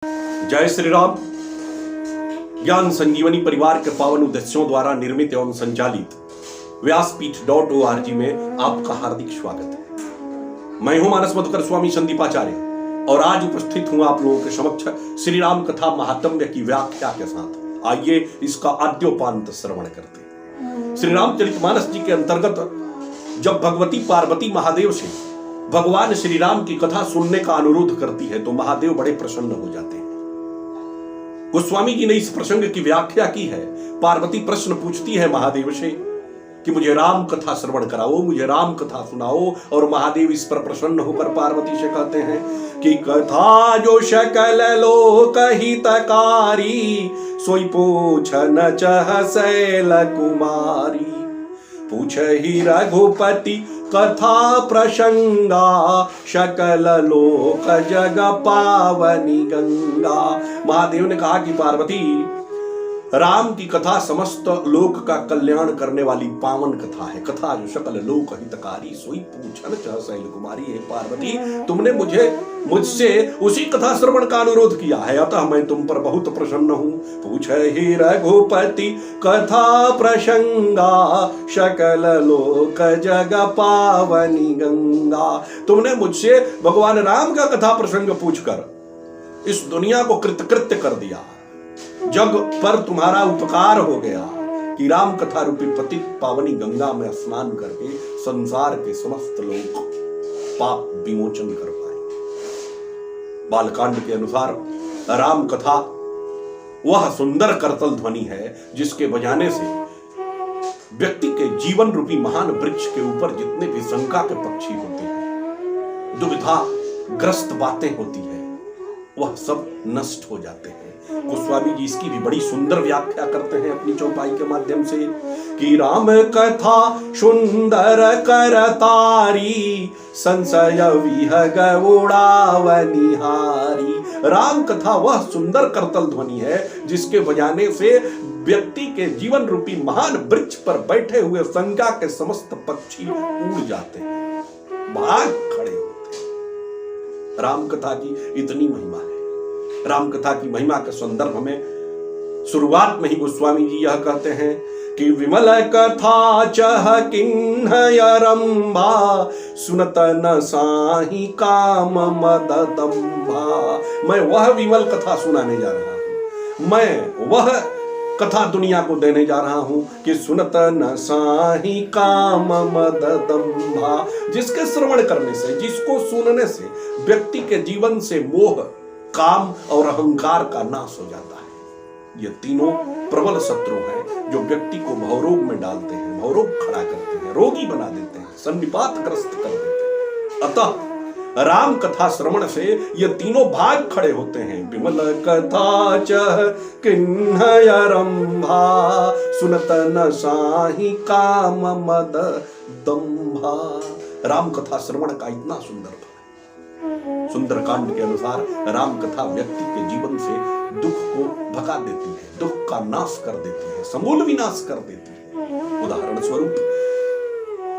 जय श्री राम। ज्ञान संजीवनी परिवार के पावन उद्देश्यों द्वारा निर्मित एवं संचालित व्यासपीठ.org में आपका हार्दिक स्वागत है। मैं हूं मानस मधुकर स्वामी संदीपाचार्य और आज उपस्थित हूं आप लोगों के समक्ष श्री राम कथा महात्म्य की व्याख्या के साथ। आइए इसका आद्योपांत श्रवण करते हैं। श्री रामचरितमानस जी के अंतर्गत जब भगवती पार्वती महादेव से भगवान श्री राम की कथा सुनने का अनुरोध करती है तो महादेव बड़े प्रसन्न हो जाते हैं। गोस्वामी जी ने इस प्रसंग की व्याख्या की है। पार्वती प्रश्न पूछती है महादेव से कि मुझे राम कथा श्रवण कराओ, मुझे राम कथा सुनाओ। और महादेव इस पर प्रसन्न होकर पार्वती से कहते हैं कि कथा जो सकल लोक हितकारी, सोई पूछन चह शैल कुमारी। पूछहि रघुपति कथा प्रसंगा, सकल लोक जग पावनी गंगा। महादेव ने कहा कि पार्वती, राम की कथा समस्त लोक का कल्याण करने वाली पावन कथा है। कथा जो सकल लोक हितकारी, सोई पूछन चह शैल कुमारी। है पार्वती, तुमने मुझसे उसी कथा श्रवण का अनुरोध किया है, अतः मैं तुम पर बहुत प्रसन्न हूं। पूछहि रघुपति कथा प्रसंगा, सकल लोक जग पावनी गंगा। तुमने मुझसे भगवान राम का कथा प्रसंग पूछकर इस दुनिया को कृतकृत्य कर दिया। जग पर तुम्हारा उपकार हो गया कि राम कथा रूपी पतित पावनी गंगा में स्नान करके संसार के समस्त लोग पाप विमोचन कर पाए। बालकांड के अनुसार राम कथा वह सुंदर करतल ध्वनि है जिसके बजाने से व्यक्ति के जीवन रूपी महान वृक्ष के ऊपर जितने भी शंका के पक्षी होते हैं, दुविधा ग्रस्त बातें होती है, वह सब नष्ट हो जाते हैं। गोस्वामी जी इसकी भी बड़ी सुंदर व्याख्या करते हैं अपनी चौपाई के माध्यम से कि राम कथा सुंदर करतारी, संशय विहग उड़ावनिहारी। राम कथा वह सुंदर करतल ध्वनि है जिसके बजाने से व्यक्ति के जीवन रूपी महान वृक्ष पर बैठे हुए शंका के समस्त पक्षी उड़ जाते हैं, भाग खड़े होते हैं। राम कथा की इतनी महिमा है। राम कथा की महिमा के संदर्भ में शुरुआत में ही गोस्वामी जी यह कहते हैं कि विमल कथा चह किन्हयरंभा, सुनत न साहि काम मददंभा। मैं वह विमल कथा सुनाने जा रहा हूं, मैं वह कथा दुनिया को देने जा रहा हूं कि सुनत न साहि काम मददंभा, जिसके श्रवण करने से, जिसको सुनने से व्यक्ति के जीवन से मोह, काम और अहंकार का नाश हो जाता है। ये तीनों प्रबल शत्रु हैं जो व्यक्ति को भवरोग में डालते हैं, भवरोग खड़ा करते हैं, रोगी बना देते हैं, सन्निपातग्रस्त कर देते हैं। अतः राम कथा श्रवण से ये तीनों भाग खड़े होते हैं। विमल कथा चह किन्हयरंभा, सुनत न साहि काम मद दंभा। राम कथा श्रवण का इतना सुंदर फल। सुंदरकांड के अनुसार राम कथा व्यक्ति के जीवन से दुख को भगा देती है, दुख का नाश कर देती है, समूल विनाश कर देती है। उदाहरण स्वरूप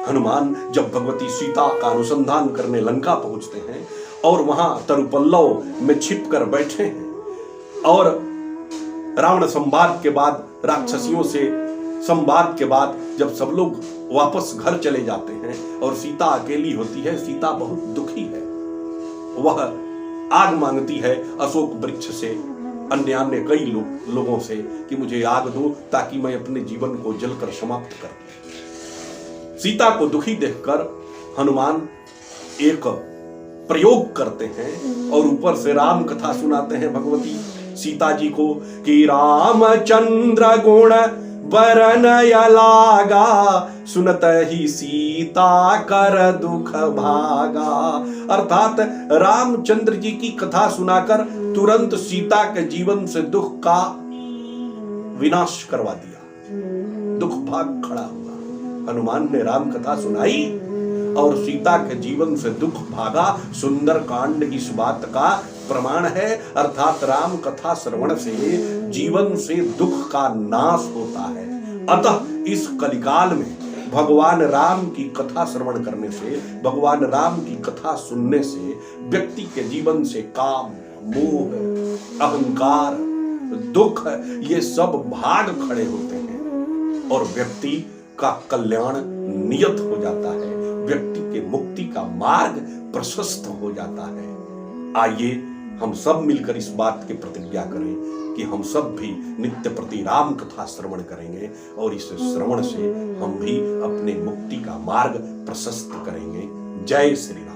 हनुमान जब भगवती सीता का अनुसंधान करने लंका पहुंचते हैं और वहां तरुपल्लव में छिप कर बैठे हैं और रावण संवाद के बाद, राक्षसियों से संवाद के बाद जब सब लोग वापस घर चले जाते हैं और सीता अकेली होती है, सीता बहुत दुखी है। वह आग मांगती है अशोक वृक्ष से, अन्य कई लोगों से कि मुझे आग दो ताकि मैं अपने जीवन को जलकर समाप्त कर दूं। सीता को दुखी देखकर हनुमान एक प्रयोग करते हैं और ऊपर से राम कथा सुनाते हैं भगवती सीता जी को कि रामचंद्र गुण बरनय लागा, सुनत ही सीता कर दुख भागा। अर्थात रामचंद्र जी की कथा सुनाकर तुरंत सीता के जीवन से दुख का विनाश करवा दिया, दुख भाग खड़ा हुआ। हनुमान ने राम कथा सुनाई और सीता के जीवन से दुख भागा। सुंदर कांड इस बात का प्रमाण है। अर्थात राम कथा श्रवण से जीवन से दुख का नाश होता है। अतः इस कलिकाल में भगवान राम की कथा श्रवण करने से, भगवान राम की कथा सुनने से व्यक्ति के जीवन से काम, मोह, अहंकार, दुख, ये सब भाग खड़े होते हैं और व्यक्ति का कल्याण नियत हो जाता है, व्यक्ति के मुक्ति का मार्ग प्रशस्त हो जाता है। आइए हम सब मिलकर इस बात की प्रतिज्ञा करें कि हम सब भी नित्य प्रति राम कथा श्रवण करेंगे और इस श्रवण से हम भी अपने मुक्ति का मार्ग प्रशस्त करेंगे। जय श्री राम।